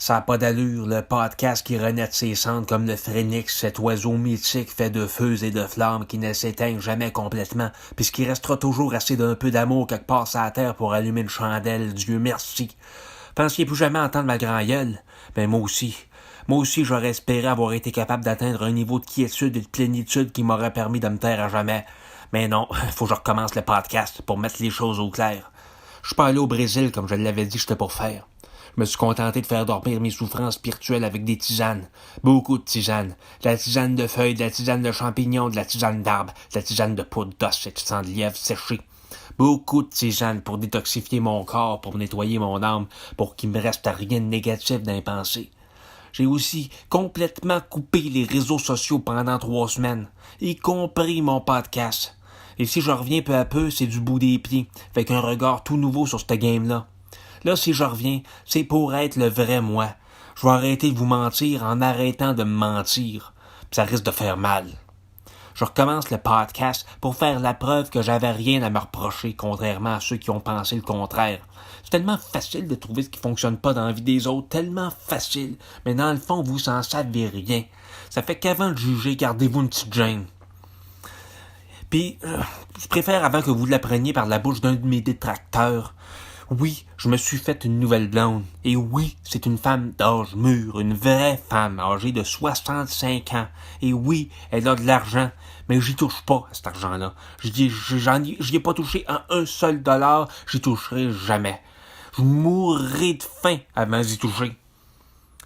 Ça a pas d'allure, le podcast qui renaît de ses cendres comme le phénix, cet oiseau mythique fait de feux et de flammes qui ne s'éteignent jamais complètement, puisqu'il restera toujours assez d'un peu d'amour quelque part sur la terre pour allumer une chandelle, Dieu merci. Pensiez plus jamais entendre ma grand-gueule? Ben moi aussi. Moi aussi, j'aurais espéré avoir été capable d'atteindre un niveau de quiétude et de plénitude qui m'aurait permis de me taire à jamais. Mais non, faut que je recommence le podcast pour mettre les choses au clair. Je suis pas allé au Brésil comme je l'avais dit que j'étais pour faire. Je me suis contenté de faire dormir mes souffrances spirituelles avec des tisanes. Beaucoup de tisanes. De la tisane de feuilles, de la tisane de champignons, de la tisane d'arbres, de la tisane de poudre d'os et de sang de lièvre séché. Beaucoup de tisanes pour détoxifier mon corps, pour nettoyer mon âme, pour qu'il me reste rien de négatif dans les pensées. J'ai aussi complètement coupé les réseaux sociaux pendant 3 semaines, y compris mon podcast. Et si je reviens peu à peu, c'est du bout des pieds, avec un regard tout nouveau sur cette game-là. Là, si je reviens, c'est pour être le vrai moi. Je vais arrêter de vous mentir en arrêtant de me mentir. Puis ça risque de faire mal. Je recommence le podcast pour faire la preuve que j'avais rien à me reprocher, contrairement à ceux qui ont pensé le contraire. C'est tellement facile de trouver ce qui fonctionne pas dans la vie des autres, tellement facile. Mais dans le fond, vous en savez rien. Ça fait qu'avant de juger, gardez-vous une petite gêne. Puis, je préfère avant que vous l'appreniez par la bouche d'un de mes détracteurs. Oui, je me suis fait une nouvelle blonde. Et oui, c'est une femme d'âge mûr, une vraie femme âgée de 65 ans. Et oui, elle a de l'argent, mais j'y touche pas à cet argent-là. J'y ai pas touché un seul dollar, j'y toucherai jamais. Je mourrai de faim avant d'y toucher.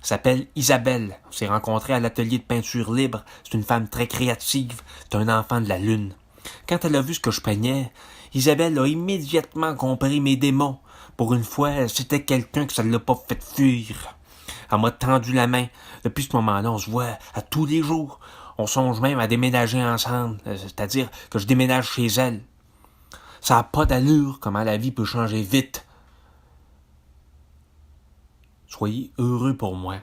Elle s'appelle Isabelle. On s'est rencontrés à l'atelier de peinture libre. C'est une femme très créative. C'est un enfant de la lune. Quand elle a vu ce que je peignais, Isabelle a immédiatement compris mes démons. Pour une fois, c'était quelqu'un que ça ne l'a pas fait fuir. Elle m'a tendu la main. Depuis ce moment-là, on se voit à tous les jours. On songe même à déménager ensemble, c'est-à-dire que je déménage chez elle. Ça n'a pas d'allure comment la vie peut changer vite. Soyez heureux pour moi.